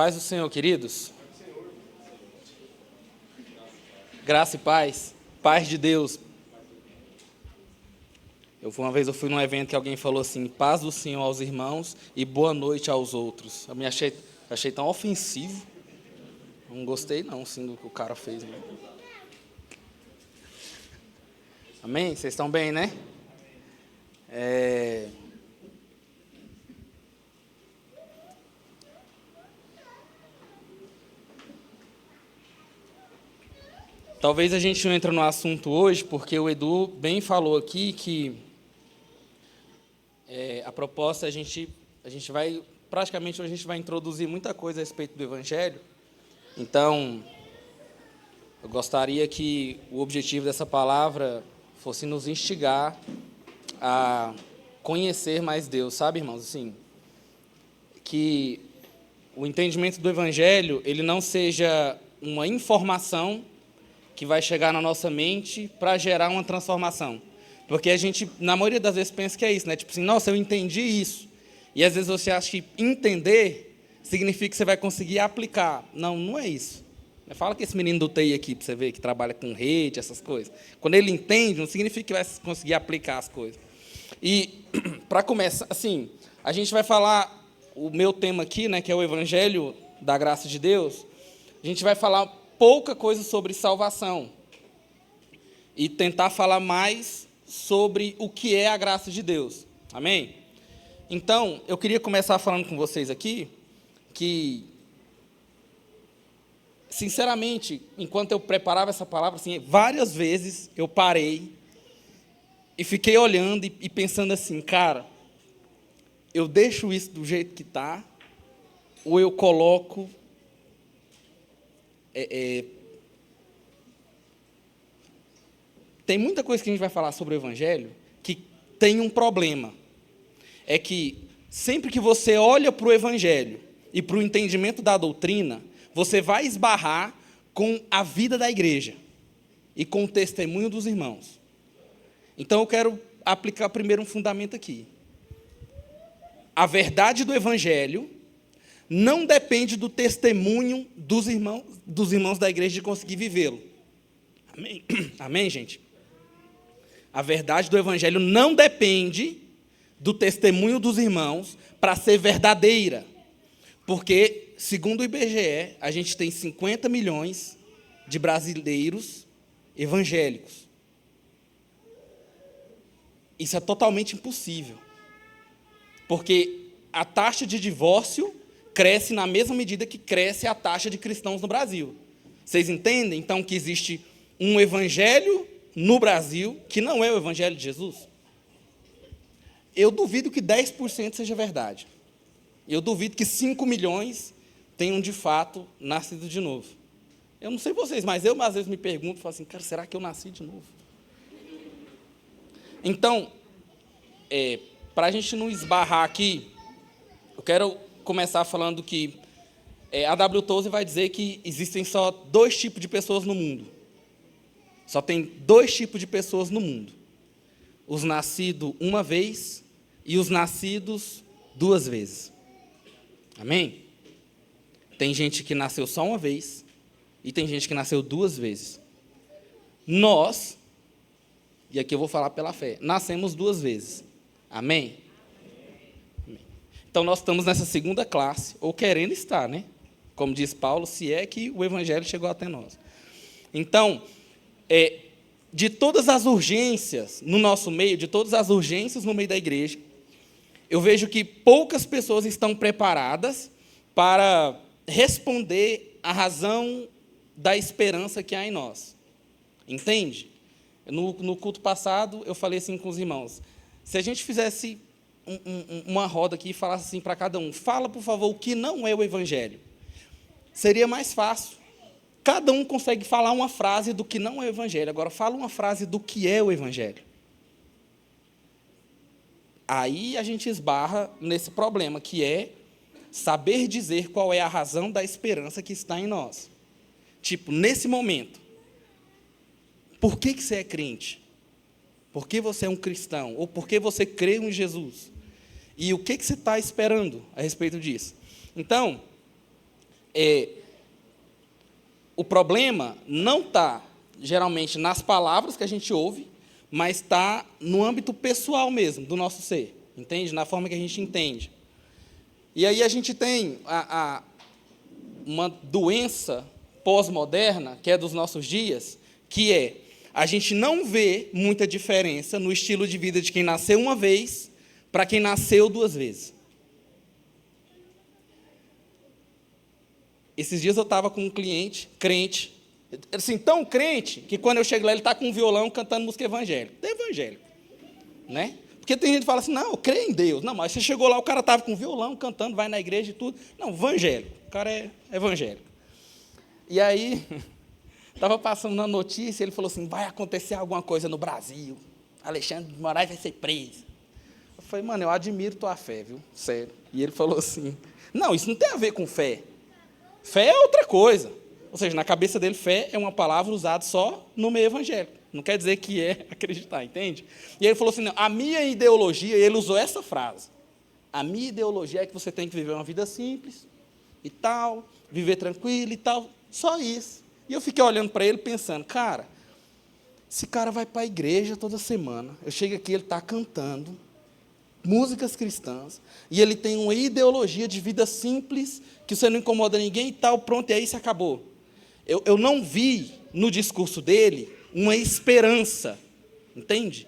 Paz do Senhor, queridos. Graça e paz. Paz de Deus. Uma vez eu fui num evento que alguém falou assim, paz do Senhor aos irmãos e boa noite aos outros. Eu me achei tão ofensivo. Não gostei não, assim, do que o cara fez. Né? Amém? Vocês estão bem, né? Talvez a gente não entre no assunto hoje, porque o Edu bem falou aqui que a proposta a gente vai, praticamente a gente vai introduzir muita coisa a respeito do Evangelho. Então, eu gostaria que o objetivo dessa palavra fosse nos instigar a conhecer mais Deus, sabe, irmãos? Assim, que o entendimento do Evangelho, ele não seja uma informação que vai chegar na nossa mente para gerar uma transformação. Porque a gente, na maioria das vezes, pensa que é isso, né? Tipo assim, nossa, eu entendi isso. E às vezes você acha que entender significa que você vai conseguir aplicar. Não, não é isso. Fala que esse menino do TI aqui, para você ver, que trabalha com rede, essas coisas. Quando ele entende, não significa que vai conseguir aplicar as coisas. E, para começar, assim, a gente vai falar, o meu tema aqui, né, que é o Evangelho da Graça de Deus, a gente vai falar pouca coisa sobre salvação e tentar falar mais sobre o que é a graça de Deus. Amém? Então, eu queria começar falando com vocês aqui que, sinceramente, enquanto eu preparava essa palavra, assim, várias vezes eu parei e fiquei olhando e pensando assim, cara, eu deixo isso do jeito que está ou eu coloco tem muita coisa que a gente vai falar sobre o Evangelho que tem um problema. É que sempre que você olha para o Evangelho e para o entendimento da doutrina, você vai esbarrar com a vida da igreja e com o testemunho dos irmãos. Então eu quero aplicar primeiro um fundamento aqui. A verdade do Evangelho não depende do testemunho dos irmãos da igreja de conseguir vivê-lo. Amém? Amém, gente? A verdade do Evangelho não depende do testemunho dos irmãos para ser verdadeira. Porque, segundo o IBGE, a gente tem 50 milhões de brasileiros evangélicos. Isso é totalmente impossível. Porque a taxa de divórcio cresce na mesma medida que cresce a taxa de cristãos no Brasil. Vocês entendem, então, que existe um evangelho no Brasil que não é o evangelho de Jesus? Eu duvido que 10% seja verdade. Eu duvido que 5 milhões tenham, de fato, nascido de novo. Eu não sei vocês, mas eu, às vezes, me pergunto, falo assim, cara, será que eu nasci de novo? Então, para a gente não esbarrar aqui, eu quero começar falando que a W. Tozer vai dizer que existem só 2 tipos de pessoas no mundo. Só tem 2 tipos de pessoas no mundo. Os nascidos uma vez e os nascidos 2 vezes. Amém? Tem gente que nasceu só uma vez e tem gente que nasceu 2 vezes. Nós, e aqui eu vou falar pela fé, nascemos 2 vezes. Amém? Então, nós estamos nessa segunda classe, ou querendo estar, né? Como diz Paulo, se é que o Evangelho chegou até nós. Então, de todas as urgências no nosso meio, de todas as urgências no meio da igreja, eu vejo que poucas pessoas estão preparadas para responder à razão da esperança que há em nós. Entende? No culto passado, eu falei assim com os irmãos, se a gente fizesse uma roda aqui e falasse assim para cada um, fala, por favor, o que não é o Evangelho. Seria mais fácil. Cada um consegue falar uma frase do que não é o Evangelho. Agora, fala uma frase do que é o Evangelho. Aí a gente esbarra nesse problema, que é saber dizer qual é a razão da esperança que está em nós. Tipo, nesse momento, por que você é crente? Por que você é um cristão? Ou por que você crê em Jesus? E o que você está esperando a respeito disso? Então, O problema não está, geralmente, nas palavras que a gente ouve, mas está no âmbito pessoal mesmo, do nosso ser, entende? Na forma que a gente entende. E aí a gente tem uma doença pós-moderna, que é dos nossos dias, que é, a gente não vê muita diferença no estilo de vida de quem nasceu uma vez para quem nasceu 2 vezes. Esses dias eu estava com um cliente, crente, assim, tão crente, que quando eu chego lá, ele está com um violão cantando música evangélica. É evangélico, né? Porque tem gente que fala assim, não, eu creio em Deus. Não, mas você chegou lá, o cara estava com um violão cantando, vai na igreja e tudo. Não, evangélico. O cara é evangélico. E aí, estava passando na notícia, ele falou assim, vai acontecer alguma coisa no Brasil. Alexandre de Moraes vai ser preso. Eu falei, mano, eu admiro tua fé, viu? Sério. E ele falou assim, não, isso não tem a ver com fé. Fé é outra coisa. Ou seja, na cabeça dele, fé é uma palavra usada só no meio evangélico. Não quer dizer que é acreditar, entende? E ele falou assim, não, a minha ideologia, e ele usou essa frase, a minha ideologia é que você tem que viver uma vida simples e tal, viver tranquilo e tal, só isso. E eu fiquei olhando para ele pensando, cara, esse cara vai para a igreja toda semana, eu chego aqui, ele está cantando músicas cristãs, e ele tem uma ideologia de vida simples, que você não incomoda ninguém e tal, pronto, e aí se acabou. Eu não vi no discurso dele uma esperança, entende?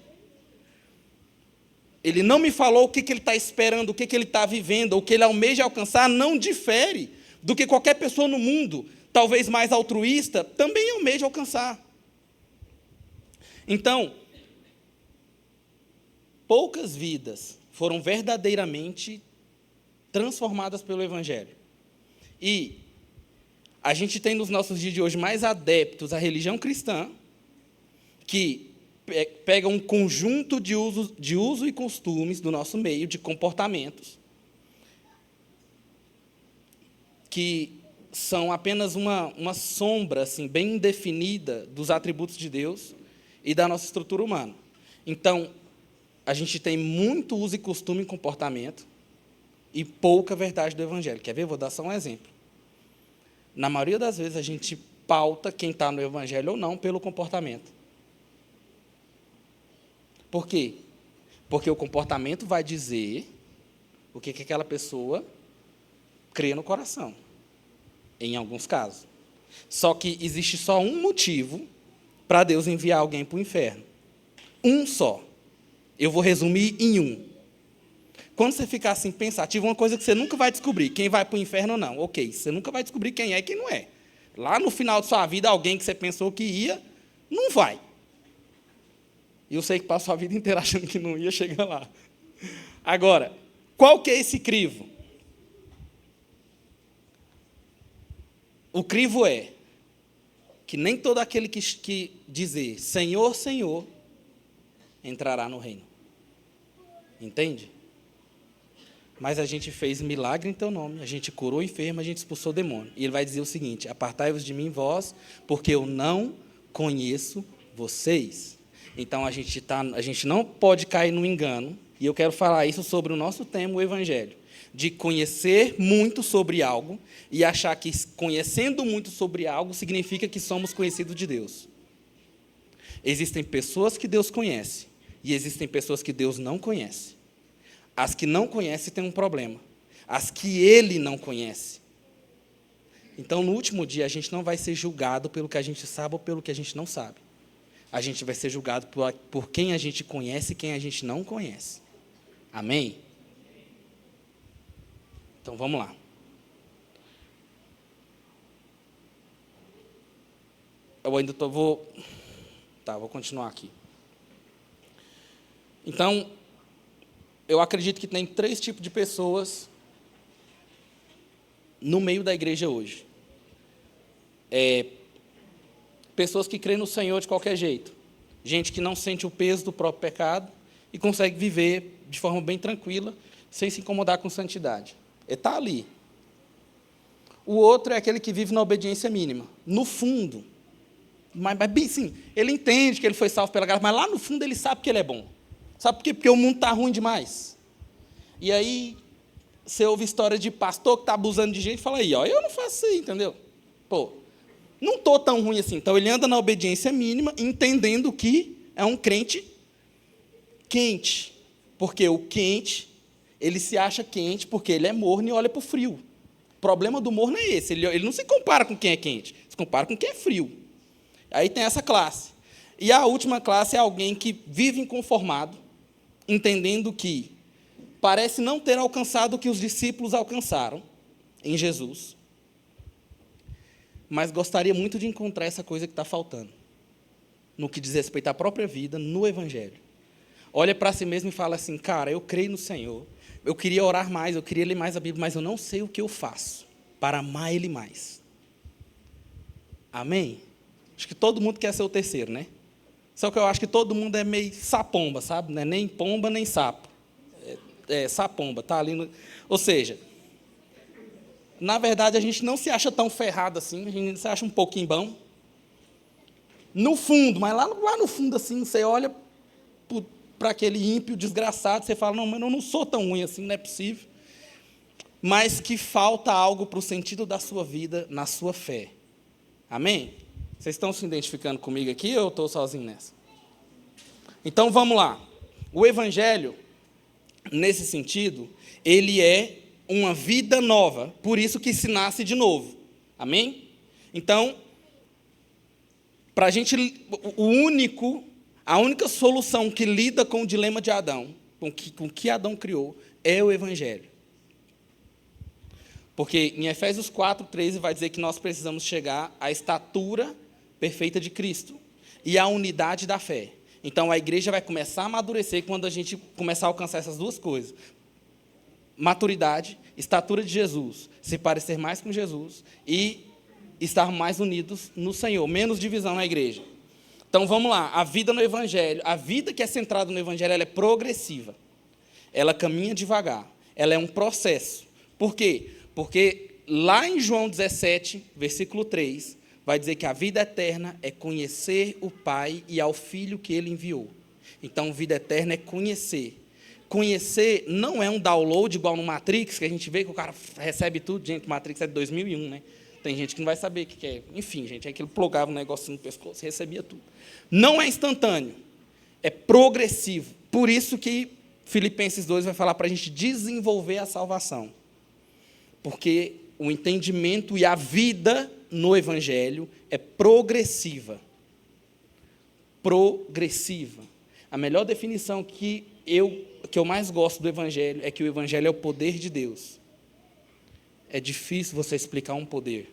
Ele não me falou o que ele está esperando, o que ele está vivendo, o que ele almeja alcançar, não difere do que qualquer pessoa no mundo, talvez mais altruísta, também almeja alcançar. Então, poucas vidas foram verdadeiramente transformadas pelo Evangelho. E a gente tem nos nossos dias de hoje mais adeptos à religião cristã, que pegam um conjunto de uso e costumes do nosso meio, de comportamentos, que são apenas uma sombra assim, bem definida dos atributos de Deus e da nossa estrutura humana. Então, a gente tem muito uso e costume em comportamento e pouca verdade do Evangelho. Quer ver? Vou dar só um exemplo. Na maioria das vezes, a gente pauta quem está no Evangelho ou não pelo comportamento. Por quê? Porque o comportamento vai dizer o que aquela pessoa crê no coração, em alguns casos. Só que existe só um motivo para Deus enviar alguém para o inferno. Um só. Eu vou resumir em um. Quando você ficar assim pensativo, uma coisa que você nunca vai descobrir, quem vai para o inferno ou não. Ok, você nunca vai descobrir quem é e quem não é. Lá no final de sua vida, alguém que você pensou que ia, não vai. E eu sei que passou a vida inteira achando que não ia chegar lá. Agora, qual que é esse crivo? O crivo é que nem todo aquele que dizer Senhor, Senhor, entrará no reino. Entende? Mas a gente fez milagre em teu nome, a gente curou o enfermo, a gente expulsou o demônio. E ele vai dizer o seguinte, apartai-vos de mim, vós, porque eu não conheço vocês. Então, a gente não pode cair no engano, e eu quero falar isso sobre o nosso tema, o Evangelho, de conhecer muito sobre algo e achar que conhecendo muito sobre algo significa que somos conhecidos de Deus. Existem pessoas que Deus conhece e existem pessoas que Deus não conhece. As que não conhece têm um problema. As que Ele não conhece. Então, no último dia, a gente não vai ser julgado pelo que a gente sabe ou pelo que a gente não sabe. A gente vai ser julgado por quem a gente conhece e quem a gente não conhece. Amém? Então, vamos lá. Eu ainda vou continuar aqui. Então, eu acredito que tem 3 tipos de pessoas no meio da igreja hoje. Pessoas que creem no Senhor de qualquer jeito. Gente que não sente o peso do próprio pecado e consegue viver de forma bem tranquila, sem se incomodar com santidade. Ele está ali. O outro é aquele que vive na obediência mínima. No fundo, mas bem sim, ele entende que ele foi salvo pela graça, mas lá no fundo ele sabe que ele é bom. Sabe por quê? Porque o mundo está ruim demais. E aí, você ouve história de pastor que está abusando de gente e fala aí, ó, eu não faço isso aí, entendeu? Pô, não estou tão ruim assim. Então, ele anda na obediência mínima, entendendo que é um crente quente. Porque o quente, ele se acha quente porque ele é morno e olha para o frio. O problema do morno é esse, ele não se compara com quem é quente, se compara com quem é frio. Aí tem essa classe. E a última classe é alguém que vive inconformado, entendendo que parece não ter alcançado o que os discípulos alcançaram em Jesus, mas gostaria muito de encontrar essa coisa que está faltando, no que diz respeito à própria vida, no Evangelho. Olha para si mesmo e fala assim, cara, eu creio no Senhor, eu queria orar mais, eu queria ler mais a Bíblia, mas eu não sei o que eu faço para amar Ele mais. Amém? Acho que todo mundo quer ser o terceiro, né? Só que eu acho que todo mundo é meio sapomba, sabe? Não é nem pomba, nem sapo. É sapomba, tá ali no... Ou seja, na verdade, a gente não se acha tão ferrado assim, a gente se acha um pouquinho bom. No fundo, mas lá no fundo, assim, você olha para aquele ímpio desgraçado, você fala, não, mas eu não sou tão ruim assim, não é possível. Mas que falta algo para o sentido da sua vida, na sua fé. Amém? Vocês estão se identificando comigo aqui ou eu estou sozinho nessa? Então, vamos lá. O Evangelho, nesse sentido, ele é uma vida nova, por isso que se nasce de novo. Amém? Então, para a gente, a única solução que lida com o dilema de Adão, com o que Adão criou, é o Evangelho. Porque em Efésios 4:13 vai dizer que nós precisamos chegar à estatura perfeita de Cristo e à unidade da fé. Então, a igreja vai começar a amadurecer quando a gente começar a alcançar essas duas coisas. Maturidade, estatura de Jesus, se parecer mais com Jesus e estar mais unidos no Senhor, menos divisão na igreja. Então, vamos lá, a vida no Evangelho, a vida que é centrada no Evangelho, ela é progressiva, ela caminha devagar, ela é um processo. Por quê? Porque lá em João 17, versículo 3, vai dizer que a vida eterna é conhecer o Pai e ao Filho que Ele enviou. Então, vida eterna é conhecer. Conhecer não é um download igual no Matrix, que a gente vê que o cara recebe tudo. Gente, Matrix é de 2001, né? Tem gente que não vai saber o que é. Enfim, gente, é que ele plugava um negocinho no pescoço e recebia tudo. Não é instantâneo, é progressivo. Por isso que Filipenses 2 vai falar para a gente desenvolver a salvação. Porque o entendimento e a vida no Evangelho é progressiva. Progressiva. A melhor definição que eu mais gosto do Evangelho é que o Evangelho é o poder de Deus. É difícil você explicar um poder.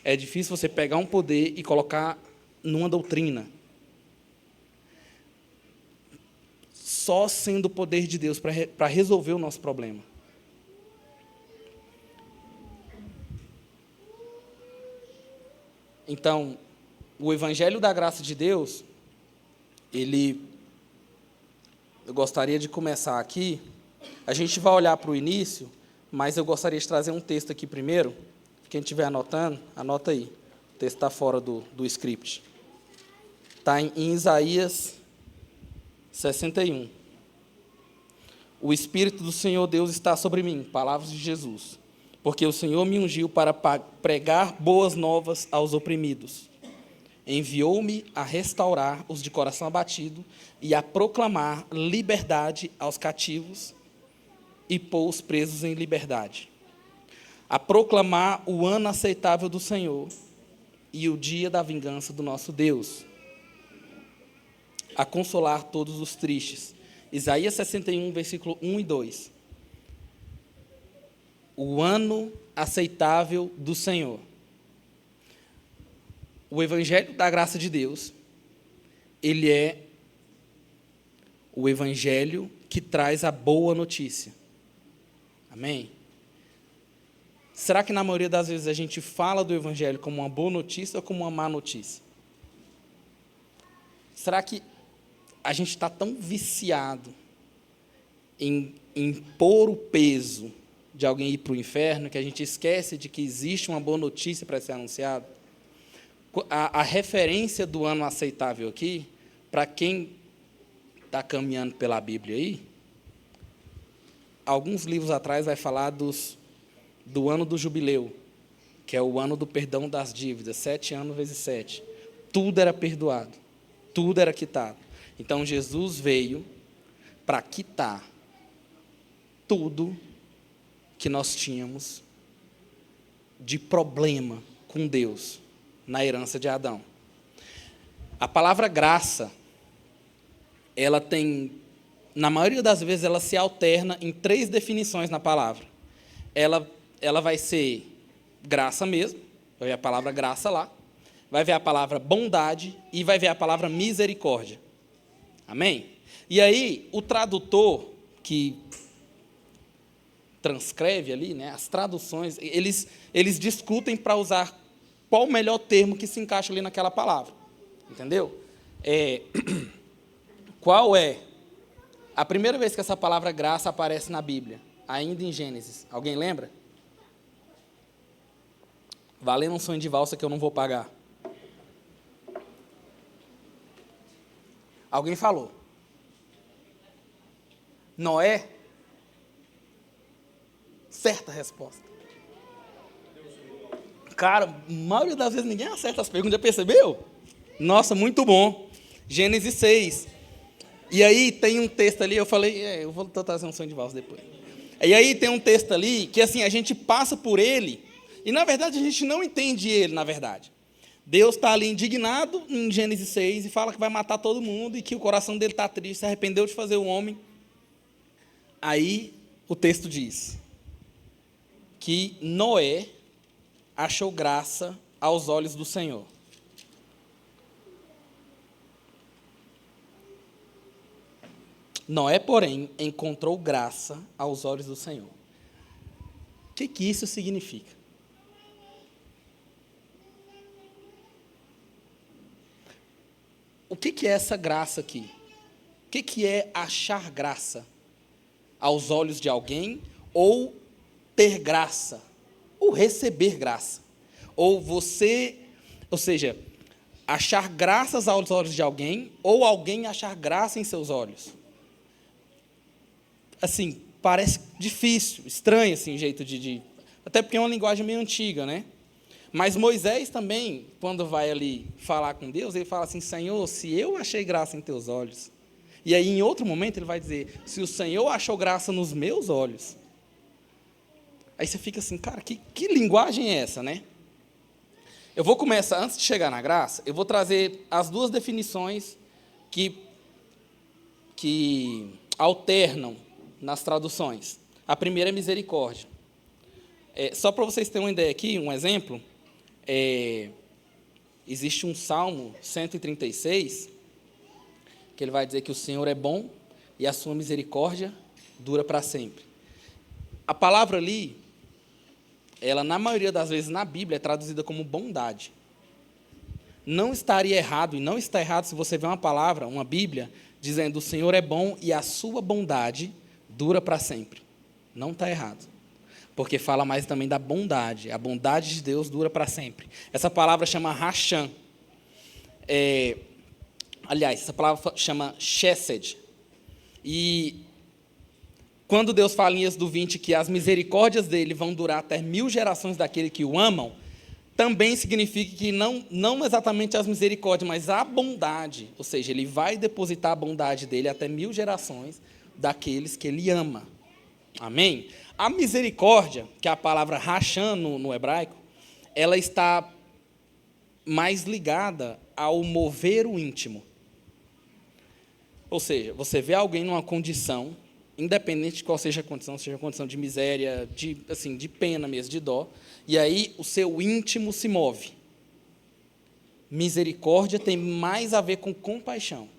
É difícil você pegar um poder e colocar numa doutrina. Só sendo o poder de Deus para resolver o nosso problema. Então, o Evangelho da graça de Deus, eu gostaria de começar aqui, a gente vai olhar para o início, mas eu gostaria de trazer um texto aqui primeiro. Quem estiver anotando, anota aí. O texto está fora do script. Está em Isaías 61. O Espírito do Senhor Deus está sobre mim, palavras de Jesus, porque o Senhor me ungiu para pregar boas novas aos oprimidos. Enviou-me a restaurar os de coração abatido e a proclamar liberdade aos cativos e pôr os presos em liberdade. A proclamar o ano aceitável do Senhor e o dia da vingança do nosso Deus. A consolar todos os tristes. Isaías 61, versículo 1 e 2. O ano aceitável do Senhor. O Evangelho da graça de Deus, ele é o Evangelho que traz a boa notícia. Amém? Será que na maioria das vezes a gente fala do Evangelho como uma boa notícia ou como uma má notícia? Será que a gente está tão viciado em impor o peso de alguém ir para o inferno que a gente esquece de que existe uma boa notícia para ser anunciada? A referência do ano aceitável aqui, para quem está caminhando pela Bíblia aí, alguns livros atrás, vai falar do ano do jubileu, que é o ano do perdão das dívidas, 7 anos vezes 7. Tudo era perdoado, tudo era quitado. Então, Jesus veio para quitar tudo que nós tínhamos de problema com Deus na herança de Adão. A palavra graça, ela tem, na maioria das vezes, ela se alterna em 3 definições na palavra. Ela vai ser graça mesmo, vai ver a palavra graça lá, vai ver a palavra bondade e vai ver a palavra misericórdia. Amém? E aí, o tradutor que transcreve ali, né, as traduções, eles discutem para usar qual o melhor termo que se encaixa ali naquela palavra. Entendeu? Qual é a primeira vez que essa palavra graça aparece na Bíblia? Ainda em Gênesis. Alguém lembra? Valendo um sonho de valsa que eu não vou pagar. Alguém falou. Noé? Certa resposta. Cara, a maioria das vezes ninguém acerta as perguntas, já percebeu? Nossa, muito bom. Gênesis 6. E aí tem um texto ali, eu falei, eu vou trazer um sonho de valsa depois. E aí tem um texto ali que assim, a gente passa por ele, e na verdade a gente não entende ele, na verdade. Deus está ali indignado em Gênesis 6 e fala que vai matar todo mundo e que o coração dele está triste, se arrependeu de fazer o homem. Aí o texto diz que Noé achou graça aos olhos do Senhor. Noé, porém, encontrou graça aos olhos do Senhor. O que isso significa? O que é essa graça aqui? O que é achar graça aos olhos de alguém, ou ter graça, ou receber graça? Ou seja, achar graças aos olhos de alguém, ou alguém achar graça em seus olhos? Assim, parece difícil, estranho, assim, o jeito até porque é uma linguagem meio antiga, né? Mas Moisés também, quando vai ali falar com Deus, ele fala assim, Senhor, se eu achei graça em teus olhos. E aí, em outro momento, ele vai dizer, se o Senhor achou graça nos meus olhos. Aí você fica assim, cara, que linguagem é essa, né? Eu vou começar, antes de chegar na graça, eu vou trazer as 2 definições que alternam nas traduções. A primeira é misericórdia. Só para vocês terem uma ideia aqui, um exemplo, existe um Salmo 136, que ele vai dizer que o Senhor é bom e a sua misericórdia dura para sempre. A palavra ali, ela na maioria das vezes na Bíblia é traduzida como bondade. Não estaria errado, e não está errado se você vê uma palavra, uma Bíblia, dizendo o Senhor é bom e a sua bondade dura para sempre. Não está errado. Porque fala mais também da bondade. A bondade de Deus dura para sempre. Essa palavra chama Racham. Aliás, essa palavra chama Chesed. E quando Deus fala em Êxodo 20 que as misericórdias dele vão durar até 1000 gerações daquele que o amam, também significa que não exatamente as misericórdias, mas a bondade. Ou seja, ele vai depositar a bondade dele até 1000 gerações daqueles que ele ama. Amém? A misericórdia, que é a palavra Racham no hebraico, ela está mais ligada ao mover o íntimo. Ou seja, você vê alguém numa condição, independente de qual seja a condição de miséria, de pena mesmo, de dó, e aí o seu íntimo se move. Misericórdia tem mais a ver com compaixão.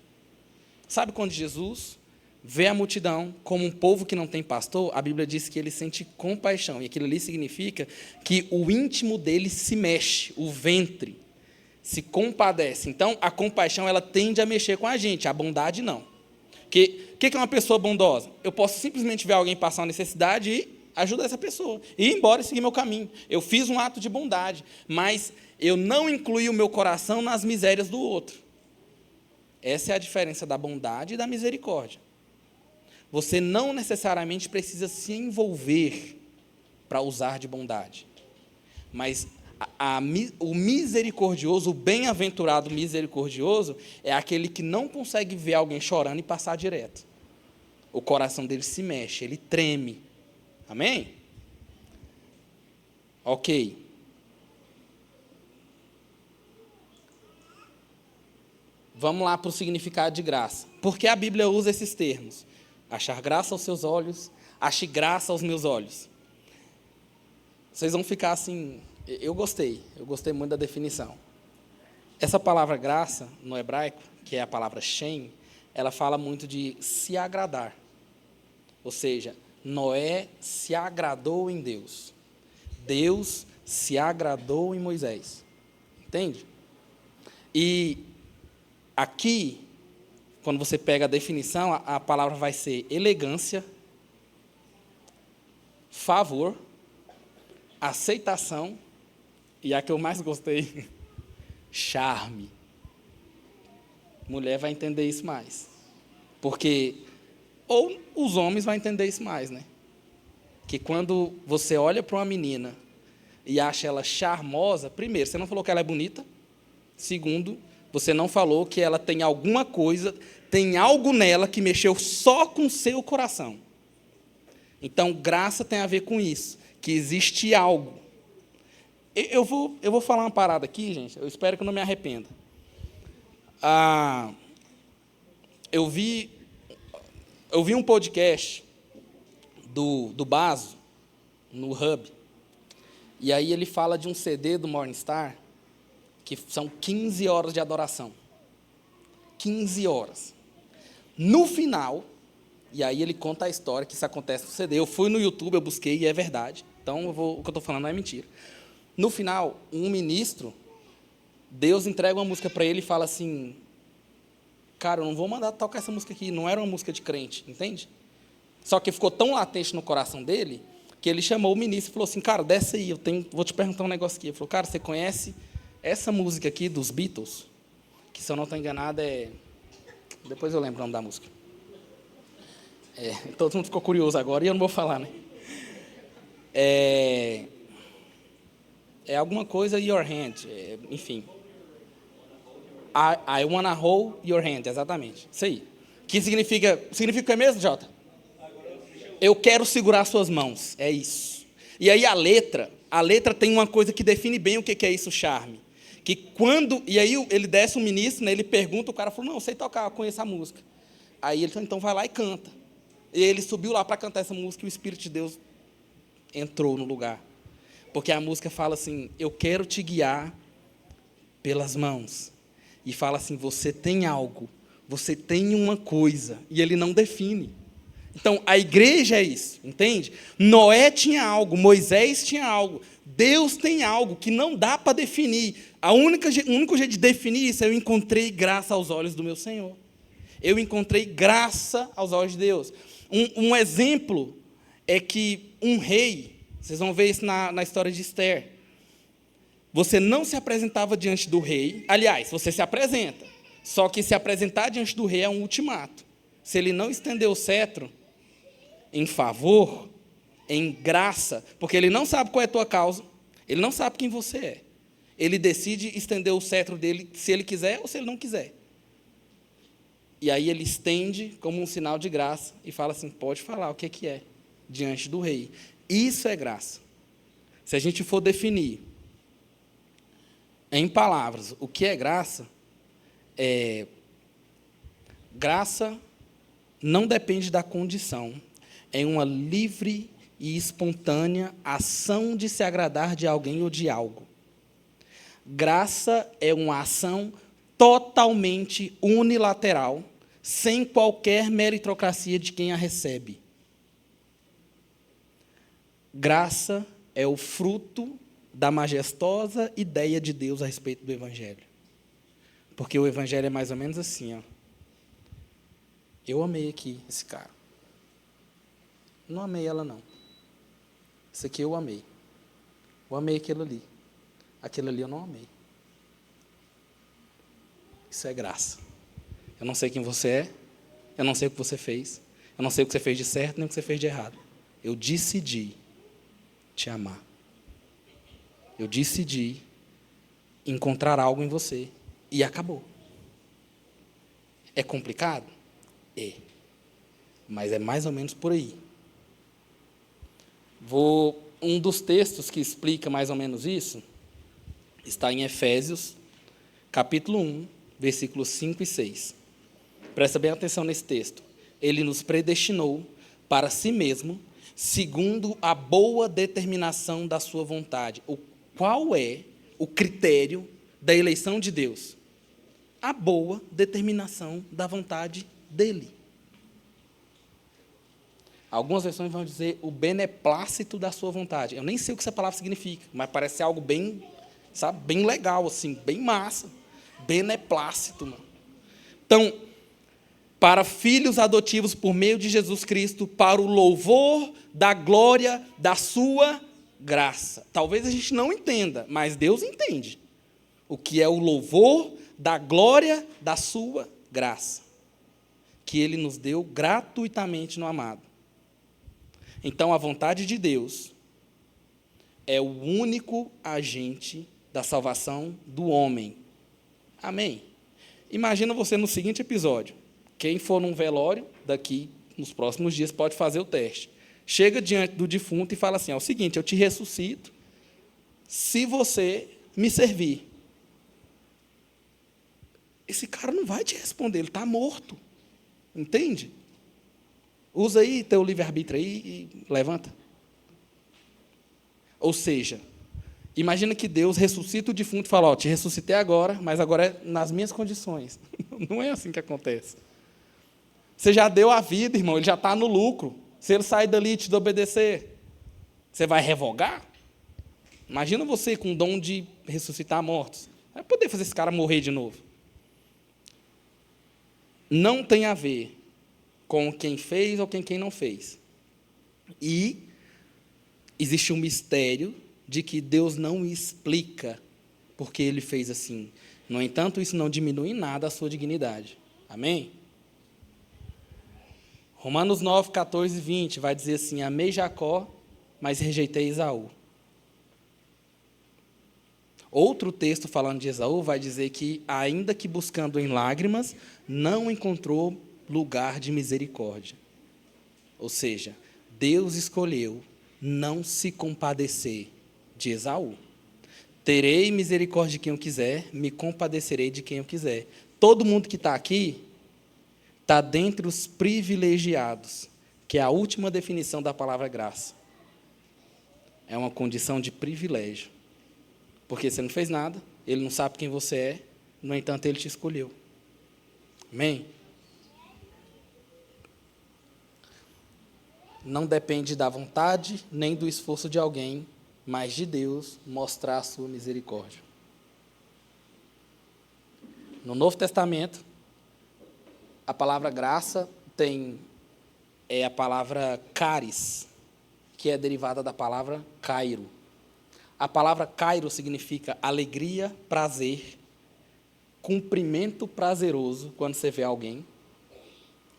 Sabe quando Jesus vê a multidão como um povo que não tem pastor, a Bíblia diz que ele sente compaixão, e aquilo ali significa que o íntimo dele se mexe, o ventre se compadece. Então, a compaixão ela tende a mexer com a gente, a bondade não. O que é uma pessoa bondosa? Eu posso simplesmente ver alguém passar uma necessidade e ajudar essa pessoa, e ir embora e seguir meu caminho. Eu fiz um ato de bondade, mas eu não incluí o meu coração nas misérias do outro. Essa é a diferença da bondade e da misericórdia. você não necessariamente precisa se envolver para usar de bondade. Mas o misericordioso, o bem-aventurado misericordioso, é aquele que não consegue ver alguém chorando e passar direto. O coração dele se mexe, ele treme. Amém? Ok. Vamos lá para o significado de graça. Por que a Bíblia usa esses termos? Achar graça aos seus olhos, ache graça aos meus olhos. Vocês vão ficar assim... Eu gostei muito da definição. Essa palavra graça, no hebraico, que é a palavra shem, ela fala muito de se agradar. Ou seja, Noé se agradou em Deus. Deus se agradou em Moisés. Entende? E aqui, quando você pega a definição, a palavra vai ser elegância, favor, aceitação, e a que eu mais gostei, charme. Mulher vai entender isso mais. Porque, ou os homens vão entender isso mais, né? Que quando você olha para uma menina e acha ela charmosa, primeiro, você não falou que ela é bonita. Segundo, você não falou que ela tem alguma coisa, tem algo nela que mexeu só com o seu coração. Então, graça tem a ver com isso, que existe algo. Eu vou falar uma parada aqui, gente, eu espero que eu não me arrependa. Eu vi um podcast do Baso, no Hub, e aí ele fala de um CD do Morningstar, que são 15 horas de adoração. 15 horas. No final, e aí ele conta a história que isso acontece no CD. Eu fui no YouTube, eu busquei e é verdade. Então, o que eu estou falando não é mentira. No final, um ministro, Deus entrega uma música para ele e fala assim, cara, eu não vou mandar tocar essa música aqui, não era uma música de crente, entende? Só que ficou tão latente no coração dele, que ele chamou o ministro e falou assim, cara, desce aí, vou te perguntar um negócio aqui. Ele falou, cara, você conhece essa música aqui dos Beatles? Que, se eu não estou enganado, depois eu lembro o nome da música. Todo mundo ficou curioso agora e eu não vou falar, né? É alguma coisa your hand, enfim. I wanna hold your hand, exatamente. Isso aí. Que significa o que mesmo, Jota? Eu quero segurar suas mãos, é isso. E aí a letra tem uma coisa que define bem o que é isso, charme. E aí ele desce um ministro, né, ele pergunta, o cara falou, não, eu sei tocar, eu conheço a música. Aí ele falou, então vai lá e canta. E ele subiu lá para cantar essa música e o Espírito de Deus entrou no lugar. Porque a música fala assim, eu quero te guiar pelas mãos. E fala assim, você tem algo, você tem uma coisa. E ele não define. Então, a igreja é isso, entende? Noé tinha algo, Moisés tinha algo. Deus tem algo que não dá para definir. O único jeito de definir isso é eu encontrei graça aos olhos do meu Senhor. Eu encontrei graça aos olhos de Deus. Um exemplo é que um rei, vocês vão ver isso na história de Esther, você não se apresentava diante do rei, aliás, você se apresenta, só que se apresentar diante do rei é um ultimato. Se ele não estender o cetro em favor, em graça, porque ele não sabe qual é a tua causa, ele não sabe quem você é, ele decide estender o cetro dele se ele quiser ou se ele não quiser. E aí ele estende como um sinal de graça e fala assim, pode falar o que é, diante do rei. Isso é graça. Se a gente for definir em palavras o que é graça, graça não depende da condição, é uma livre e espontânea ação de se agradar de alguém ou de algo. Graça é uma ação totalmente unilateral, sem qualquer meritocracia de quem a recebe. Graça é o fruto da majestosa ideia de Deus a respeito do Evangelho. Porque o Evangelho é mais ou menos assim, ó. Eu amei aqui esse cara. Não amei ela, não. Isso aqui eu amei. Eu amei aquilo ali. Aquilo ali eu não amei. Isso é graça. Eu não sei quem você é. Eu não sei o que você fez. Eu não sei o que você fez de certo, nem o que você fez de errado. Eu decidi te amar. Eu decidi encontrar algo em você. E acabou. É complicado? É. Mas é mais ou menos por aí. Um dos textos que explica mais ou menos isso está em Efésios, capítulo 1, versículos 5 e 6. Presta bem atenção nesse texto. Ele nos predestinou para si mesmo, segundo a boa determinação da sua vontade. Qual é o critério da eleição de Deus? A boa determinação da vontade dele. Algumas versões vão dizer o beneplácito da sua vontade. Eu nem sei o que essa palavra significa, mas parece ser algo bem, sabe, bem legal, assim, bem massa. Beneplácito, mano. Então, para filhos adotivos por meio de Jesus Cristo, para o louvor da glória da sua graça. Talvez a gente não entenda, mas Deus entende. O que é o louvor da glória da sua graça, que Ele nos deu gratuitamente no amado. Então, a vontade de Deus é o único agente da salvação do homem. Amém? Imagina você no seguinte episódio. Quem for num velório, daqui, nos próximos dias, pode fazer o teste. Chega diante do defunto e fala assim, é o seguinte, eu te ressuscito se você me servir. Esse cara não vai te responder, ele está morto. Entende? Usa aí teu livre-arbítrio aí e levanta. Ou seja, imagina que Deus ressuscita o defunto e fala, ó, te ressuscitei agora, mas agora é nas minhas condições. Não é assim que acontece. Você já deu a vida, irmão, ele já está no lucro. Se ele sair dali e te obedecer, você vai revogar? Imagina você com o dom de ressuscitar mortos. Vai poder fazer esse cara morrer de novo. Não tem a ver com quem fez ou quem não fez. E existe um mistério de que Deus não explica porque Ele fez assim. No entanto, isso não diminui em nada a sua dignidade. Amém? Romanos 9, 14 e 20 vai dizer assim, amei Jacó, mas rejeitei Esaú. Outro texto falando de Esaú vai dizer que, ainda que buscando em lágrimas, não encontrou lugar de misericórdia. Ou seja, Deus escolheu não se compadecer de Esaú. Terei misericórdia de quem eu quiser, me compadecerei de quem eu quiser. Todo mundo que está aqui está dentre os privilegiados, que é a última definição da palavra graça. É uma condição de privilégio. Porque você não fez nada, Ele não sabe quem você é, no entanto, Ele te escolheu. Amém? Não depende da vontade, nem do esforço de alguém, mas de Deus mostrar a sua misericórdia. No Novo Testamento, a palavra graça é a palavra charis, que é derivada da palavra cairo. A palavra cairo significa alegria, prazer, cumprimento prazeroso, quando você vê alguém.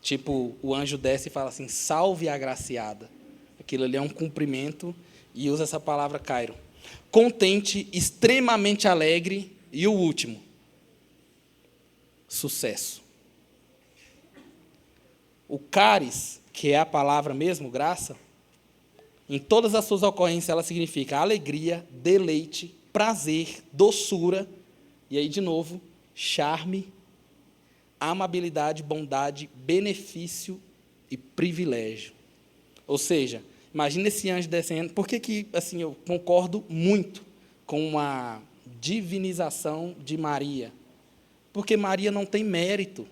Tipo, o anjo desce e fala assim, salve a agraciada. Aquilo ali é um cumprimento e usa essa palavra cairo. Contente, extremamente alegre e o último, sucesso. O charis, que é a palavra mesmo, graça, em todas as suas ocorrências ela significa alegria, deleite, prazer, doçura, e aí de novo, charme, amabilidade, bondade, benefício e privilégio. Ou seja, imagina esse anjo descendo. Por que assim, eu concordo muito com a divinização de Maria? Porque Maria não tem mérito.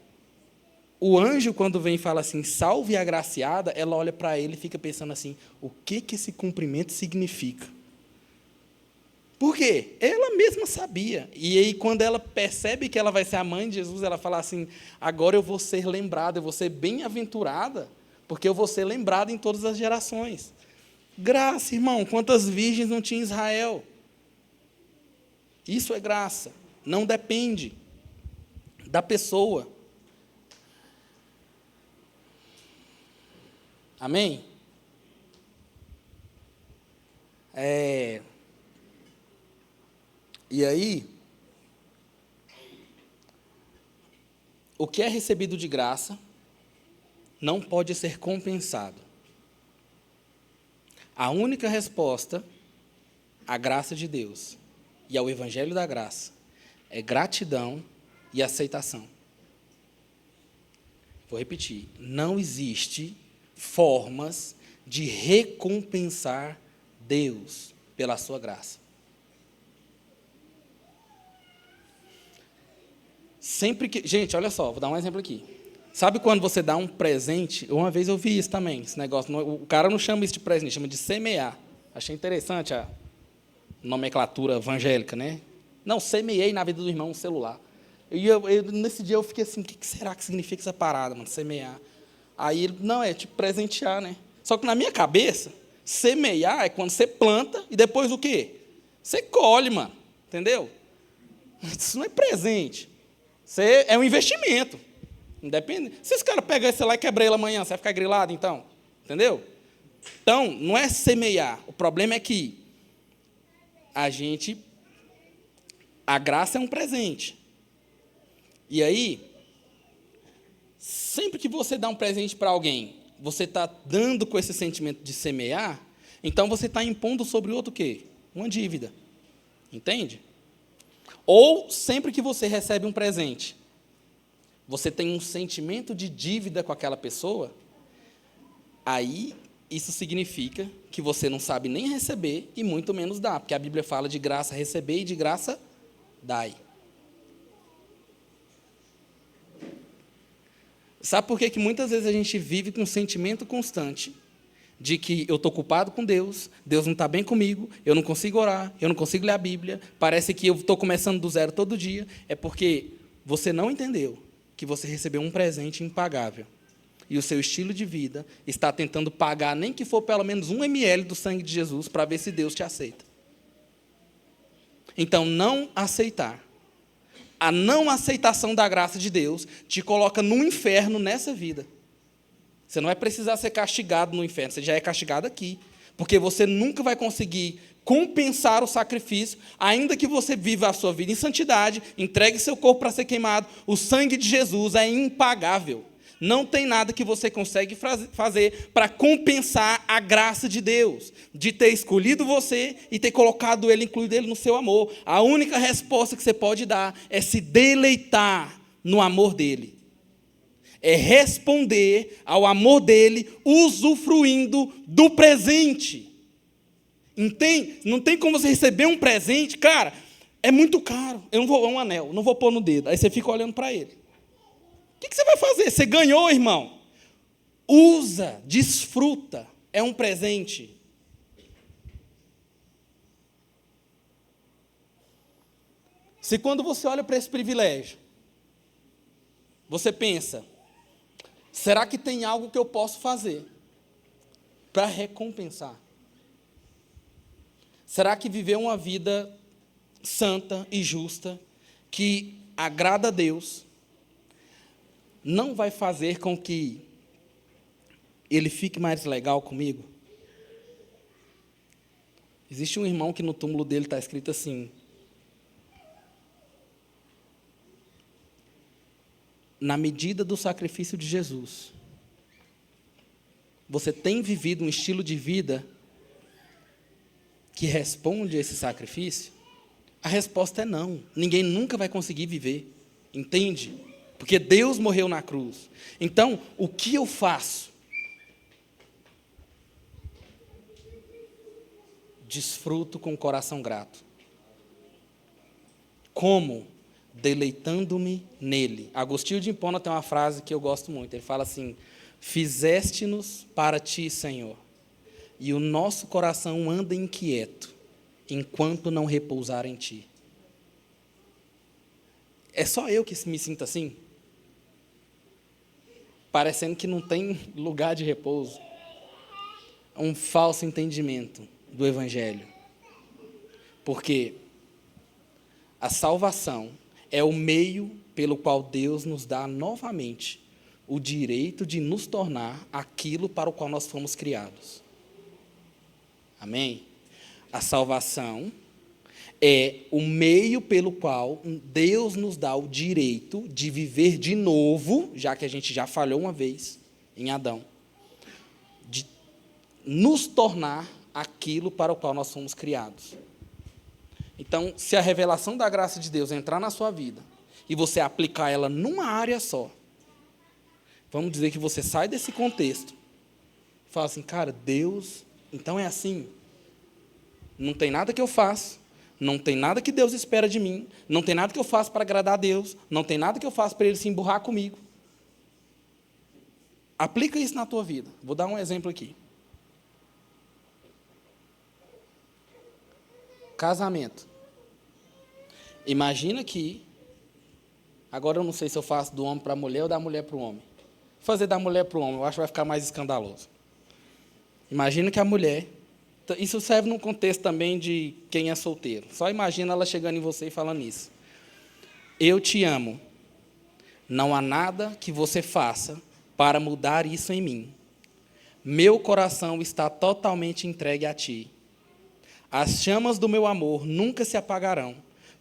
O anjo, quando vem e fala assim, salve a agraciada, ela olha para ele e fica pensando assim, o que esse cumprimento significa? Por quê? Ela mesma sabia. E aí, quando ela percebe que ela vai ser a mãe de Jesus, ela fala assim, agora eu vou ser lembrada, eu vou ser bem-aventurada, porque eu vou ser lembrada em todas as gerações. Graça, irmão, quantas virgens não tinha em Israel? Isso é graça. Não depende da pessoa. Amém? E aí, o que é recebido de graça não pode ser compensado. A única resposta à graça de Deus e ao Evangelho da graça é gratidão e aceitação. Vou repetir, não existe formas de recompensar Deus pela sua graça. Sempre que... Gente, olha só, vou dar um exemplo aqui. Sabe quando você dá um presente? Uma vez eu vi isso também, esse negócio. O cara não chama isso de presente, chama de semear. Achei interessante a nomenclatura evangélica, né? Não, semeei na vida do irmão um celular. Nesse dia eu fiquei assim, o que será que significa essa parada, mano, semear? Aí ele, não, é tipo presentear, né? Só que na minha cabeça, semear é quando você planta e depois o quê? Você colhe, mano, entendeu? Isso não é presente. É um investimento. Independente. Se esse cara pegar esse lá e quebrar ele amanhã, você vai ficar grilado, então? Entendeu? Então, não é semear. O problema é que a graça é um presente. E aí, sempre que você dá um presente para alguém, você está dando com esse sentimento de semear, então você está impondo sobre o outro o quê? Uma dívida. Entende? Ou sempre que você recebe um presente, você tem um sentimento de dívida com aquela pessoa, aí isso significa que você não sabe nem receber e muito menos dar, porque a Bíblia fala de graça receber e de graça dai. Sabe por que muitas vezes a gente vive com um sentimento constante de que eu estou culpado com Deus, Deus não está bem comigo, eu não consigo orar, eu não consigo ler a Bíblia, parece que eu estou começando do zero todo dia? É porque você não entendeu que você recebeu um presente impagável. E o seu estilo de vida está tentando pagar, nem que for pelo menos 1 ml do sangue de Jesus, para ver se Deus te aceita. Então, não aceitar. A não aceitação da graça de Deus te coloca no inferno nessa vida. Você não vai precisar ser castigado no inferno, você já é castigado aqui. Porque você nunca vai conseguir compensar o sacrifício, ainda que você viva a sua vida em santidade, entregue seu corpo para ser queimado. O sangue de Jesus é impagável. Não tem nada que você consegue fazer para compensar a graça de Deus, de ter escolhido você e ter colocado Ele, incluído Ele no seu amor. A única resposta que você pode dar é se deleitar no amor dEle. É responder ao amor dEle usufruindo do presente. Entende? Não tem como você receber um presente, cara, é muito caro. Um anel, não vou pôr no dedo. Aí você fica olhando para ele. O que você vai fazer? Você ganhou, irmão. Usa, desfruta. É um presente. Se quando você olha para esse privilégio, você pensa, será que tem algo que eu posso fazer para recompensar? Será que viver uma vida santa e justa, que agrada a Deus, não vai fazer com que Ele fique mais legal comigo? Existe um irmão que no túmulo dele está escrito assim: na medida do sacrifício de Jesus, você tem vivido um estilo de vida que responde a esse sacrifício? A resposta é não. Ninguém nunca vai conseguir viver. Entende? Porque Deus morreu na cruz. Então, o que eu faço? Desfruto com o coração grato. Como? Deleitando-me nele. Agostinho de Hipona tem uma frase que eu gosto muito. Ele fala assim: fizeste-nos para ti, Senhor, e o nosso coração anda inquieto, enquanto não repousar em ti. É só eu que me sinto assim? Parecendo que não tem lugar de repouso. Um falso entendimento do Evangelho. Porque a salvação é o meio pelo qual Deus nos dá novamente o direito de nos tornar aquilo para o qual nós fomos criados. Amém? A salvação é o meio pelo qual Deus nos dá o direito de viver de novo, já que a gente já falhou uma vez em Adão, de nos tornar aquilo para o qual nós fomos criados. Então, se a revelação da graça de Deus entrar na sua vida e você aplicar ela numa área só, vamos dizer que você sai desse contexto e fala assim, cara, Deus, então é assim. Não tem nada que eu faço, não tem nada que Deus espera de mim, não tem nada que eu faço para agradar a Deus, não tem nada que eu faço para Ele se emburrar comigo. Aplica isso na tua vida. Vou dar um exemplo aqui. Casamento. Imagina que, agora eu não sei se eu faço do homem para a mulher ou da mulher para o homem. Vou fazer da mulher para o homem, eu acho que vai ficar mais escandaloso. Imagina que a mulher, isso serve num contexto também de quem é solteiro. Só imagina ela chegando em você e falando isso. Eu te amo. Não há nada que você faça para mudar isso em mim. Meu coração está totalmente entregue a ti. As chamas do meu amor nunca se apagarão,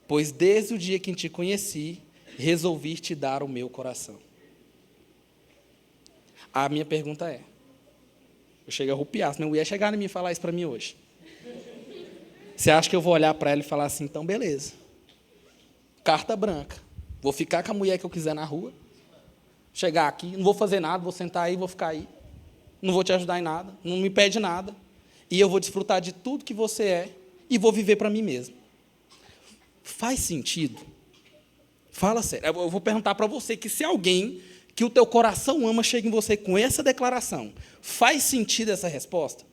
pois desde o dia que te conheci, resolvi te dar o meu coração. A minha pergunta é, eu chego a arrupiar, senão eu ia chegar em mim e falar isso para mim hoje. Você acha que eu vou olhar para ela e falar assim, então beleza, carta branca, vou ficar com a mulher que eu quiser na rua, chegar aqui, não vou fazer nada, vou sentar aí, vou ficar aí, não vou te ajudar em nada, não me pede nada, e eu vou desfrutar de tudo que você é e vou viver para mim mesmo. Faz sentido? Fala sério. Eu vou perguntar para você que se alguém que o teu coração ama chega em você com essa declaração, faz sentido essa resposta?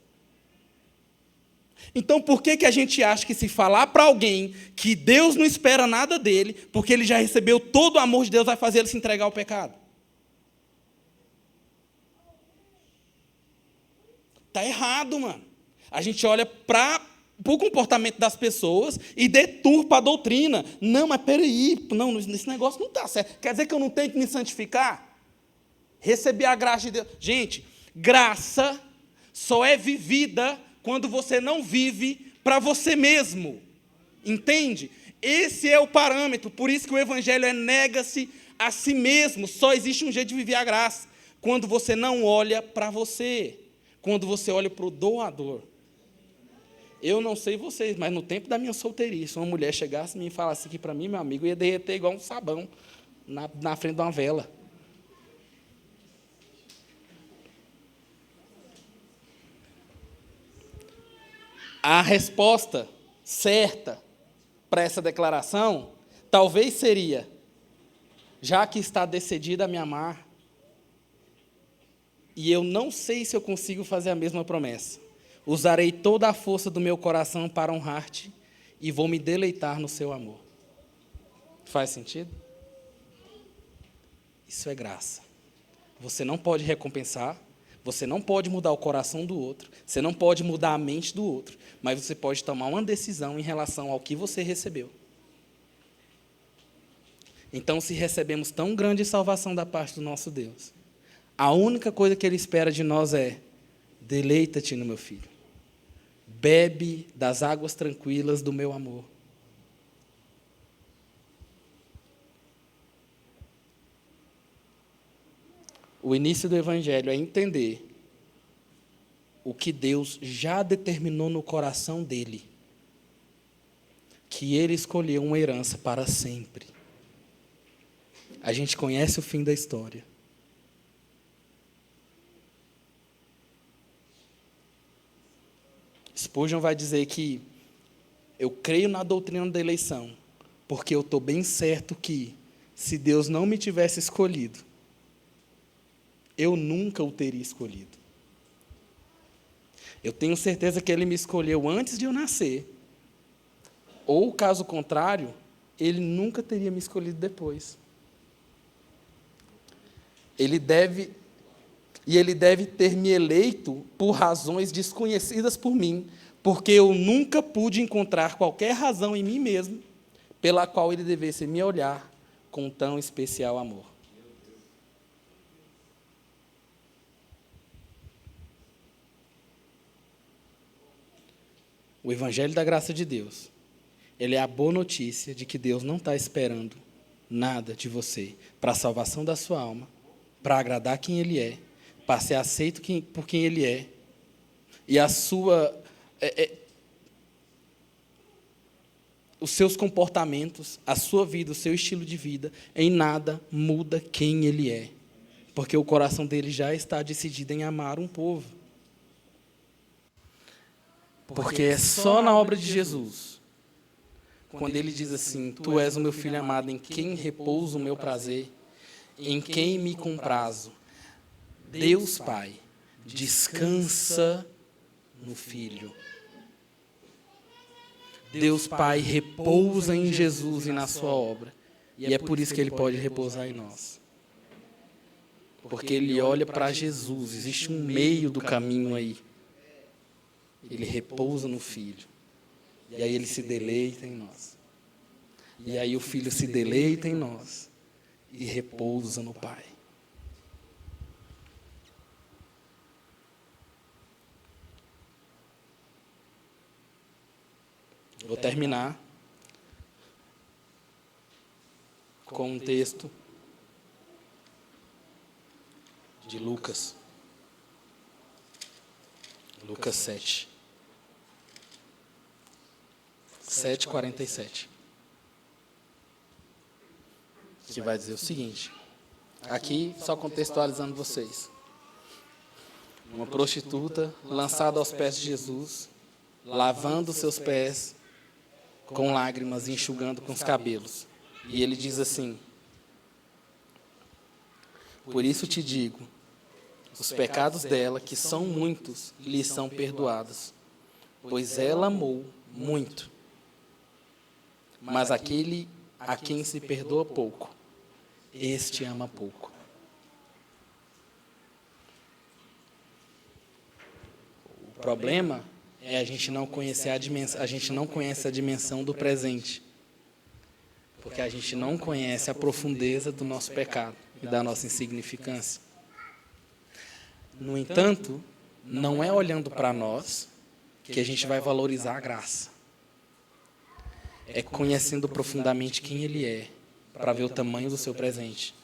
Então, por que a gente acha que se falar para alguém que Deus não espera nada dele, porque ele já recebeu todo o amor de Deus, vai fazer ele se entregar ao pecado? Está errado, mano. A gente olha para o comportamento das pessoas e deturpa a doutrina. Não, mas peraí, não, esse negócio não está certo. Quer dizer que eu não tenho que me santificar? Receber a graça de Deus. Gente, graça só é vivida quando você não vive para você mesmo. Entende? Esse é o parâmetro. Por isso que o evangelho é nega-se a si mesmo. Só existe um jeito de viver a graça. Quando você não olha para você. Quando você olha para o doador. Eu não sei vocês, mas no tempo da minha solteirice, se uma mulher chegasse e me falasse aqui para mim, meu amigo, eu ia derreter igual um sabão na frente de uma vela. A resposta certa para essa declaração, talvez seria, já que está decidida a me amar, e eu não sei se eu consigo fazer a mesma promessa, usarei toda a força do meu coração para honrar-te e vou me deleitar no seu amor. Faz sentido? Isso é graça. Você não pode recompensar, você não pode mudar o coração do outro, você não pode mudar a mente do outro, mas você pode tomar uma decisão em relação ao que você recebeu. Então, se recebemos tão grande salvação da parte do nosso Deus, a única coisa que Ele espera de nós é: deleita-te no meu filho. Bebe das águas tranquilas do meu amor. O início do Evangelho é entender o que Deus já determinou no coração dele. Que ele escolheu uma herança para sempre. A gente conhece o fim da história. Spurgeon vai dizer que eu creio na doutrina da eleição, porque eu estou bem certo que, se Deus não me tivesse escolhido, eu nunca o teria escolhido. Eu tenho certeza que Ele me escolheu antes de eu nascer, ou, caso contrário, Ele nunca teria me escolhido depois. Ele deve ter me eleito por razões desconhecidas por mim, porque eu nunca pude encontrar qualquer razão em mim mesmo pela qual Ele devesse me olhar com tão especial amor. O Evangelho da Graça de Deus, ele é a boa notícia de que Deus não está esperando nada de você para a salvação da sua alma, para agradar quem Ele é, para ser aceito por quem Ele é. E a sua... os seus comportamentos, a sua vida, o seu estilo de vida, em nada muda quem Ele é. Porque o coração dele já está decidido em amar um povo. Porque é só na obra de Jesus, quando ele diz assim, tu és o meu filho amado, em quem repousa o meu prazer, em quem me comprazo. Deus Pai descansa no Filho. Deus Pai repousa em Jesus e na sua obra. E é por isso que Ele pode repousar em nós. Porque Ele olha para Jesus, existe um meio do caminho aí. Ele repousa no Filho. E aí Ele se deleita em nós. E aí o Filho se deleita em nós. E repousa no Pai. Vou terminar com um texto de Lucas. Lucas 7. 7:47. Que vai dizer o seguinte. Aqui, só contextualizando vocês. Uma prostituta lançada aos pés de Jesus, lavando seus pés com lágrimas e enxugando com os cabelos. E ele diz assim: por isso te digo, os pecados dela, que são muitos, lhe são perdoados, pois ela amou muito. Mas aquele a quem se perdoa pouco, este ama pouco. O problema é a gente não conhecer a gente não conhece a dimensão do presente. Porque a gente não conhece a profundeza do nosso pecado e da nossa insignificância. No entanto, não é olhando para nós que a gente vai valorizar a graça. É conhecendo profundamente quem Ele é, para ver o tamanho do seu presente.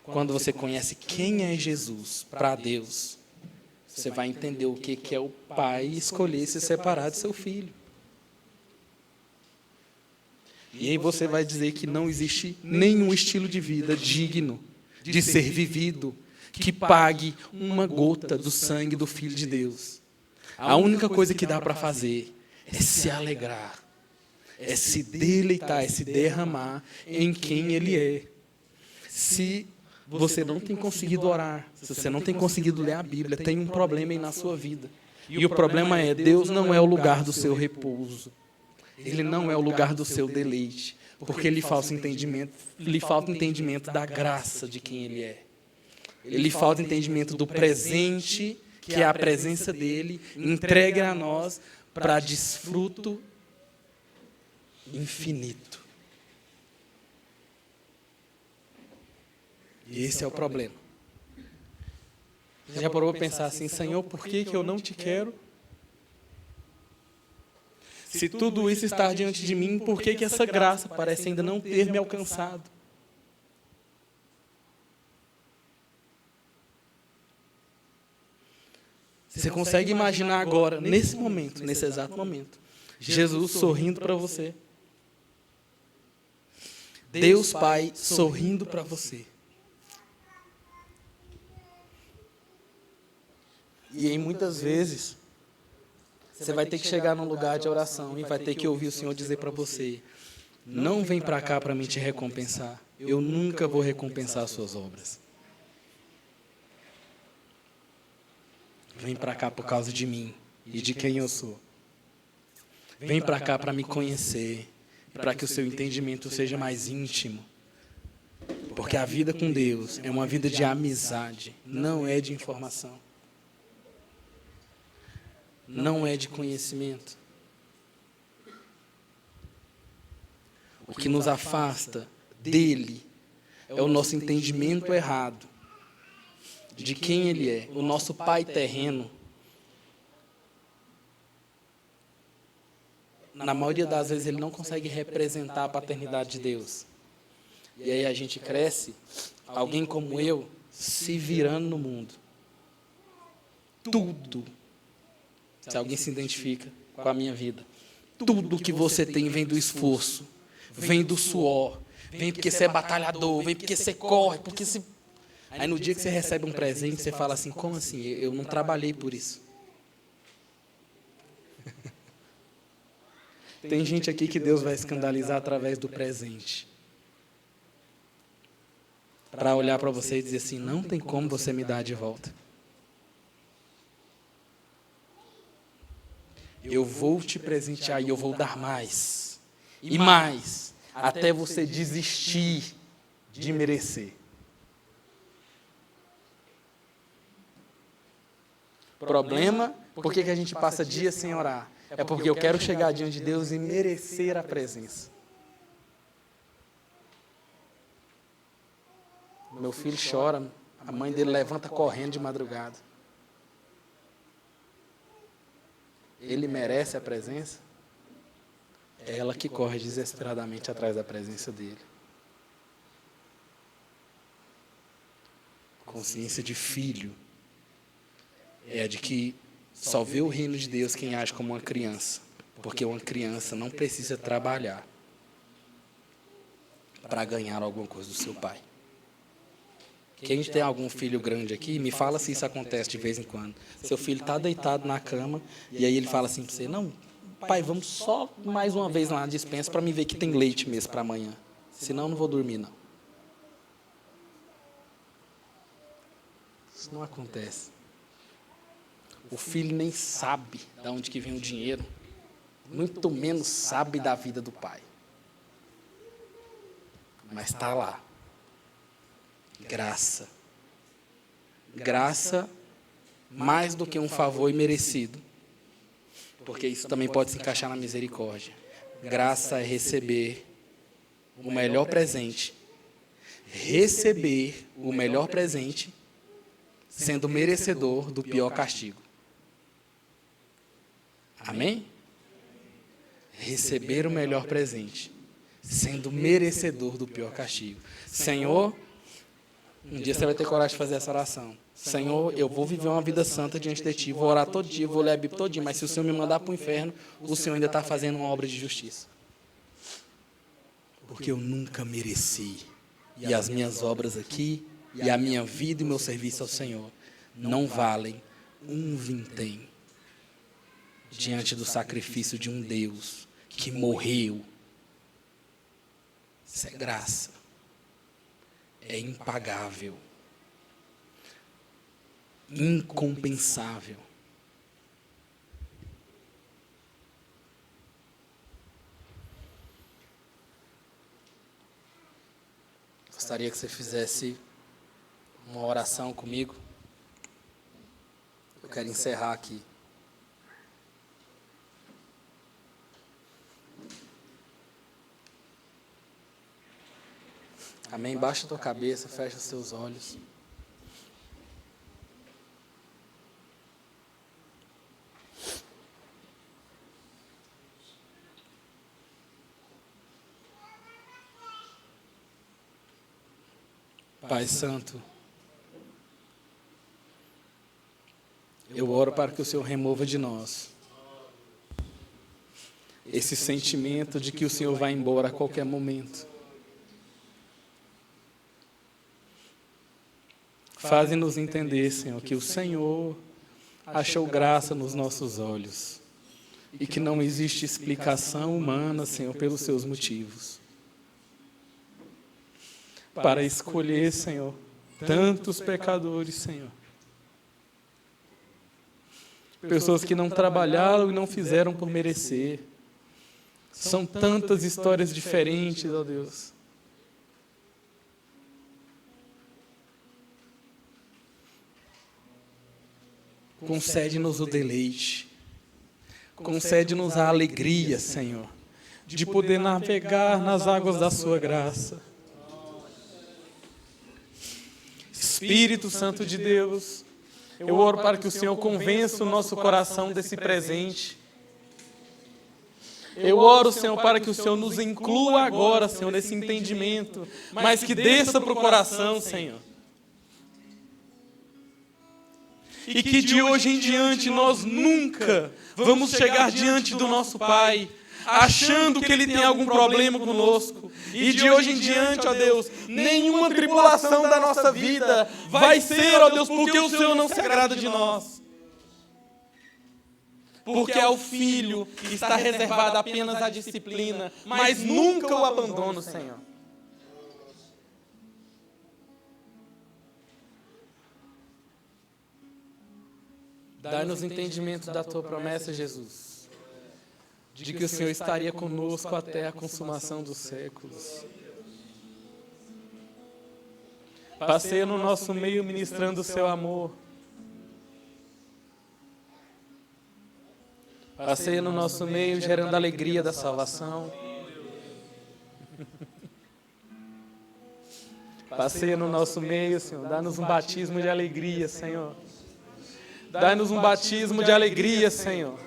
Quando você conhece quem é Jesus para Deus, você vai entender o que é o pai escolher se separar de seu filho. E aí você vai dizer que não existe nenhum estilo de vida digno de ser vivido que pague uma gota do sangue do Filho de Deus. A única coisa que dá para fazer é se alegrar, é se deleitar, é se derramar em quem Ele é. Se você não tem conseguido orar, se você não tem conseguido ler a Bíblia, tem um problema aí na sua vida. E o problema é, Deus não é o lugar do seu repouso. Ele não é o lugar do seu deleite, porque lhe falta entendimento da graça de quem Ele é. Ele falta entendimento do presente, que é a presença dEle, entregue a nós para desfruto infinito. E esse é o problema. Você já parou para pensar assim, Senhor, por que eu não te quero? Se tudo isso está diante de mim, por que essa graça parece ainda não ter me alcançado? Você consegue imaginar agora, nesse momento, nesse exato momento, Jesus sorrindo para você. Deus Pai sorrindo para você. E aí muitas vezes você vai ter que chegar num lugar de oração e vai ter que ouvir o Senhor dizer para você: não vem para cá para me te recompensar. Eu nunca vou recompensar as suas obras. Vem para cá por causa de mim e de quem eu sou. Vem para cá para me conhecer, para que o seu entendimento seja mais íntimo. Porque a vida com Deus é uma vida de amizade, não é de informação. Não é de conhecimento. O que nos afasta dele é o nosso entendimento errado de quem Ele é. O nosso pai terreno, na maioria das vezes, ele não consegue representar a paternidade de Deus. E aí a gente cresce, alguém como eu, se virando no mundo. Tudo. Se alguém se identifica com a minha vida, tudo que você tem vem do esforço, vem do suor, vem porque você é batalhador, vem porque você corre, porque você... Aí no dia que você recebe um presente, você fala assim, como assim? Eu não trabalhei por isso. Tem gente aqui que Deus vai escandalizar através do presente. Para olhar para você e dizer assim, não tem como você me dar de volta. Eu vou te presentear e eu vou dar mais. E mais. Até você desistir de merecer. Problema, por que a gente passa dias sem orar? É porque eu quero chegar diante de Deus e merecer a presença. Meu filho chora, a mãe dele levanta correndo de madrugada. Ele merece a presença? É ela que corre desesperadamente atrás da presença dele. Consciência de filho é a de que só vê o reino de Deus quem age como uma criança. Porque uma criança não precisa trabalhar para ganhar alguma coisa do seu pai. Quem tem algum filho grande aqui, me fala se isso acontece de vez em quando. Seu filho está deitado na cama e aí ele fala assim para você, não, pai, vamos só mais uma vez lá na despensa para me ver que tem leite mesmo para amanhã. Senão eu não vou dormir, não. Isso não acontece. O filho nem sabe de onde que vem o dinheiro, muito menos sabe da vida do pai. Mas está lá. Graça. Graça mais do que um favor imerecido. Porque isso também pode se encaixar na misericórdia. Graça é receber o melhor presente. Receber o melhor presente, sendo merecedor do pior castigo. Amém? Receber o melhor presente, sendo merecedor do pior castigo. Senhor, um dia você vai ter coragem de fazer essa oração. Senhor, eu vou viver uma vida santa diante de Ti, vou orar todo dia, vou ler a Bíblia todo dia, mas se o Senhor me mandar para o inferno, o Senhor ainda está fazendo uma obra de justiça. Porque eu nunca mereci. E as minhas obras aqui, e a minha vida e meu serviço ao Senhor, não valem um vintém diante do sacrifício de um Deus que morreu. Isso é graça. É impagável. Incompensável. Gostaria que você fizesse uma oração comigo. Eu quero encerrar aqui. Amém? Baixa a tua cabeça, fecha os seus olhos. Pai Santo, eu oro para que o Senhor remova de nós esse sentimento de que o Senhor vai embora a qualquer momento. Faze-nos entender, Senhor, que o Senhor achou graça nos nossos olhos e que não existe explicação humana, Senhor, pelos seus motivos. Para escolher, Senhor, tantos pecadores, Senhor. Pessoas que não trabalharam e não fizeram por merecer. São tantas histórias diferentes, ó Deus. Concede-nos o deleite. Concede-nos a alegria, Senhor, de poder navegar nas águas da sua graça. Espírito Santo de Deus, eu oro para que o Senhor convença o nosso coração desse presente. Eu oro, Senhor, para que o Senhor nos inclua agora, Senhor, nesse entendimento, mas que desça para o coração, Senhor. E que de hoje em diante nós nunca vamos chegar diante do nosso Pai achando que Ele tem algum problema conosco. E de hoje em diante, ó Deus, nenhuma tribulação da nossa vida vai ser, ó Deus, porque o Senhor não se agrada de nós. Porque ao Filho está reservada apenas a disciplina, mas nunca o abandono, Senhor. Dai-nos entendimento da Tua promessa, Jesus, de que o Senhor estaria conosco até a consumação dos séculos. Passeia no nosso meio ministrando o Seu amor. Passeia no nosso meio gerando a alegria da salvação. Passeia no nosso meio, Senhor. Dá-nos um batismo de alegria, Senhor. Dá-nos um batismo de alegria, Senhor.